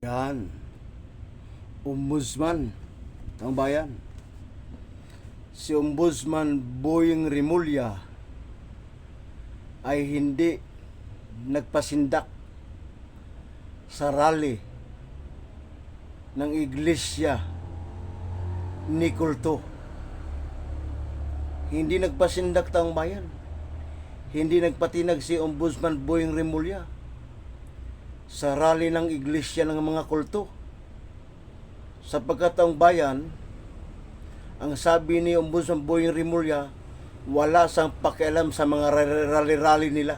Yan, Ombudsman ng bayan. Si Ombudsman Boying Rimulya ay hindi nagpasindak sa rally ng Iglesia ni Kulto. Hindi nagpasindak taong bayan. Hindi nagpatinag si Ombudsman Boying Rimulya sa rally ng Iglesia ng mga kulto. Sapagkat ang bayan, ang sabi ni Ombudsman Boying Rimulya, wala sang pakialam sa mga rally-rally nila.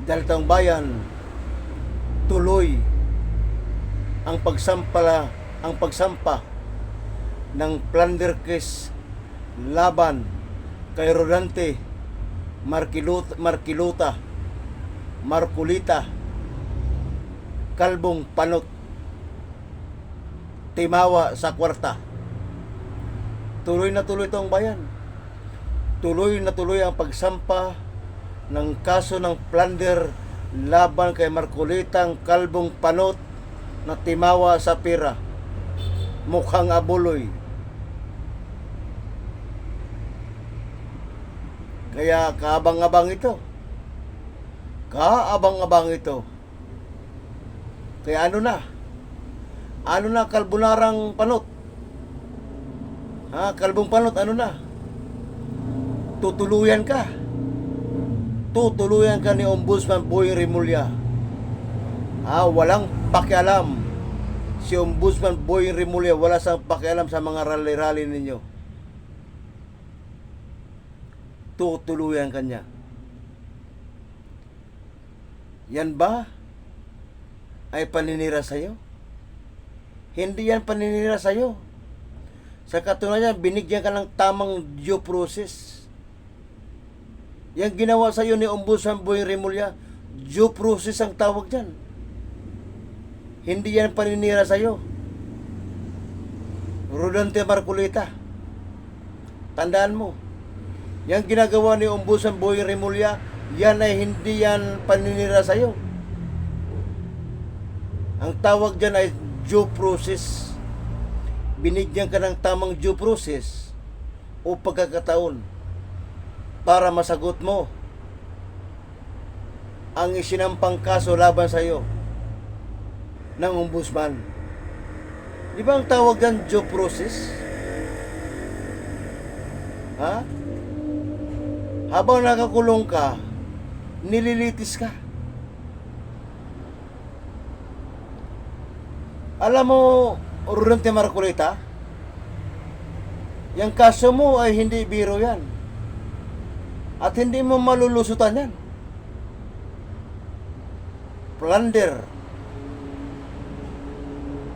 Dahil taong bayan, tuloy ang pagsampa ng plunder case laban kay Rodante Marculita Kalbong Panot Timawa sa kwarta. Tuloy na tuloy itong bayan. Tuloy na tuloy ang pagsampa ng kaso ng plunder laban kay Marculitang Kalbong Panot na timawa sa pira. Mukhang abuloy. Kaya kaabang-abang ito. Kaya ano na Kalbunarang Panot? Kalbong Panot, ano na? Tutuluyan ka ni Ombudsman Boying Rimulya. Walang pakialam. Si Ombudsman Boying Rimulya, wala sang pakialam sa mga rally-rally ninyo. Tutuluyan ka niya. Yan ba ay paninira sa'yo? Hindi yan paninira sa'yo. Sa katunayan, binigyan ka ng tamang due process. Yan ginawa sa'yo ni Ombudsman Boying Rimulya, due process ang tawag dyan. Hindi yan paninira sa'yo. Rodante Marculita, tandaan mo, yan ginagawa ni Ombudsman Boying Rimulya, yan ay hindi yan paninira sa'yo. Ang tawag dyan ay due process. Binigyan ka ng tamang due process o pagkakataon para masagot mo ang isinampang kaso laban sa'yo ng Ombudsman. Di ba ang tawag dyan due process? Habang nakakulong ka, nililitis ka. Alam mo, Rodante Marculita, yung kaso mo ay hindi biro yan. At hindi mo malulusutan yan. Plunder.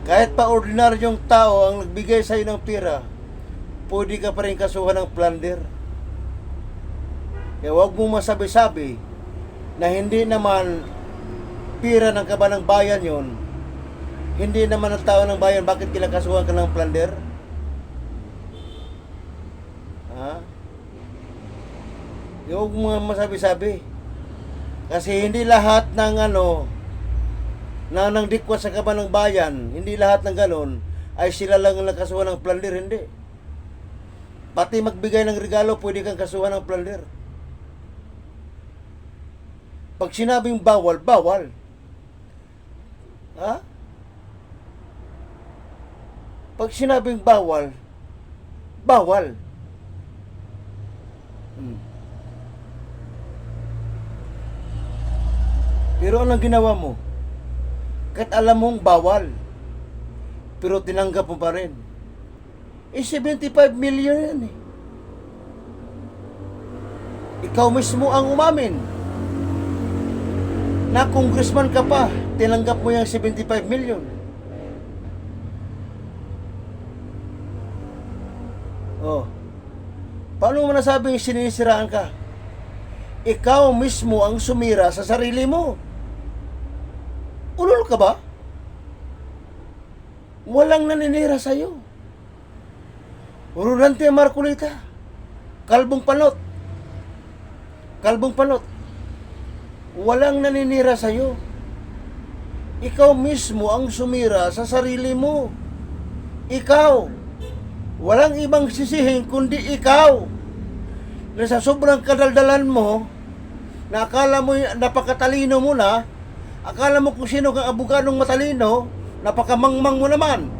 Kahit pa ordinaryong tao ang nagbigay sa'yo ng pira, pwede ka pa rin kasuhan ng plunder. Kaya huwag mong masabi-sabi na hindi naman pira ng kaban ng bayan yon. Hindi naman ang tao ng bayan, bakit kinakasuhan ka ng plunder? Huwag mong masabi-sabi. Kasi hindi lahat ng ng dikwat sa kaban ng bayan, hindi lahat ng ganon ay sila lang ang nakasuhan ng plunder, hindi. Pati magbigay ng regalo, pwede kang kasuhan ng plunder. Pag sinabing bawal, bawal. Pag sinabing bawal, bawal. Pero anong ginawa mo? Kahit alam mong bawal, pero tinanggap mo pa rin. 75 million yan eh. Ikaw mismo ang umamin na congressman ka pa, tinanggap mo yung 75 million. Paano mo nasabing sinisiraan ka? Ikaw mismo ang sumira sa sarili mo. Ulol ka ba? Walang naninira sa'yo. Rodante Marculita, Kalbong Panot, walang naninira sa'yo. Ikaw mismo ang sumira sa sarili mo. Ikaw. Walang ibang sisihin kundi ikaw. Na sa sobrang kadaldalan mo, na akala mo napakatalino mo na, akala mo kung sino kang abogadong matalino, napakamangmang mo naman.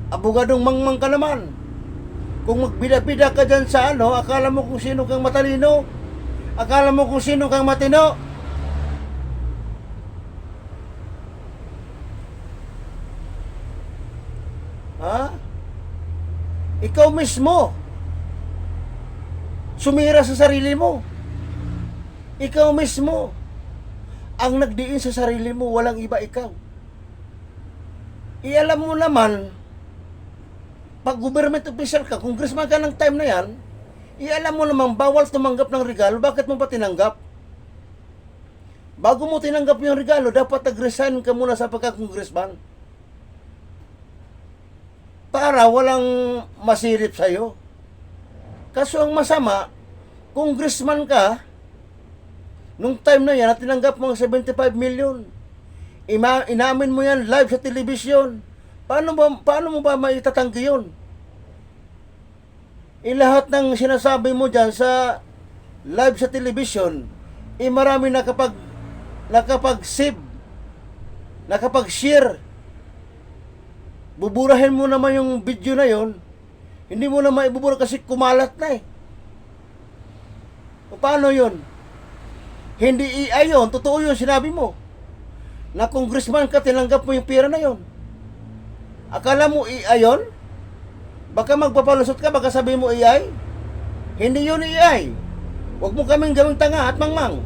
Abogadong mangmang ka naman. Kung magbida-bida ka dyan sa akala mo kung sino kang matalino, akala mo kung sino kang matino. Ha? Ikaw mismo sumira sa sarili mo. Ikaw mismo ang nagdiin sa sarili mo, walang iba, ikaw. Ialam mo naman, pag government official ka, congressman ka ng time na yan, ialam mo naman, bawal tumanggap ng regalo. Bakit mo pa tinanggap? Bago mo tinanggap yung regalo, dapat nag-resign ka muna sa pagka-congressman. Para walang masirip sa'yo. Kaso ang masama, congressman ka, nung time na yan, at tinanggap mo ang 75 million. Inamin mo yan live sa television. Paano mo ba maitatanggi yun? Lahat ng sinasabi mo dyan sa live sa television, marami nakapag-save, nakapag-share. Buburahin mo naman yung video na yon, hindi mo na maibubura kasi kumalat na eh. Paano yun? Hindi AI yun, totoo yun, sinabi mo. Na congressman ka, tinanggap mo yung pera na yon. Akala mo AI yun? Baka magpapalusot ka, baka sabihin mo AI? Hindi yun AI. Huwag mo kaming gawing tanga at mangmang.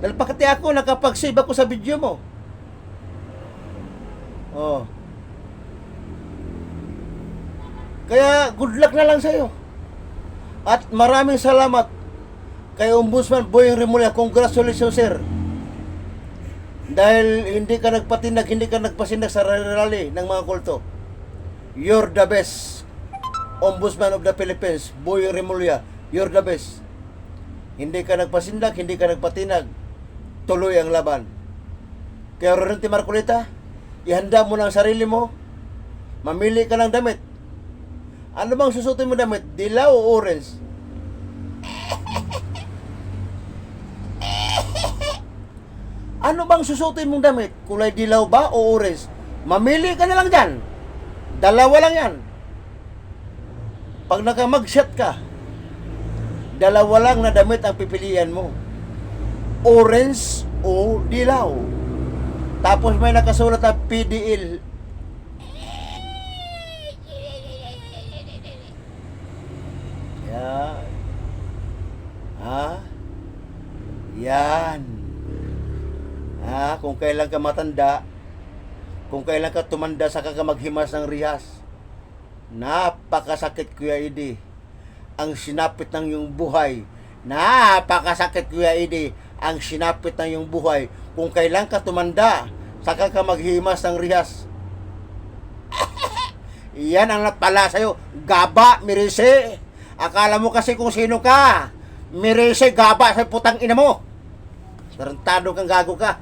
Dahil pakati ako, nakapag-save ako sa video mo. Oh. Kaya good luck na lang sa'yo. At maraming salamat kay Ombudsman Boyeng Remulla. Congratulations, sir. Dahil hindi ka nagpatinag, hindi ka nagpasinag sa rally ng mga kulto. You're the best. Ombudsman of the Philippines, Boyeng Remulla. You're the best. Hindi ka nagpasinag, hindi ka nagpatinag. Tuloy ang laban. Kaya Rodante Marcolita, ihanda mo na ang sarili mo. Mamili ka ng damit. Ano bang susutin mo damit? Dilaw o orange? Ano bang susutin mong damit? Kulay dilaw ba o orange? Mamili ka na lang dyan. Dalawa lang yan. Pag nakamag-shot ka, dalawa lang na damit ang pipilian mo. Orange o dilaw. Tapos may nakasulat na PDL. Yan. Ha? Yan. Kung kailan ka matanda, kung kailan ka tumanda, saka ka maghimas ng rihas. Napakasakit, Kuya Edi. Ang sinapit ng iyong buhay. Napakasakit, Kuya Edi. Ang sinapit ng iyong buhay. Kung kailan ka tumanda, saka ka maghimas ng rihas. Iyan ang napala sa'yo. Gaba, Mirise. Akala mo kasi kung sino ka. Mirise, gaba sa putang ina mo. Tarantado kang, gago ka.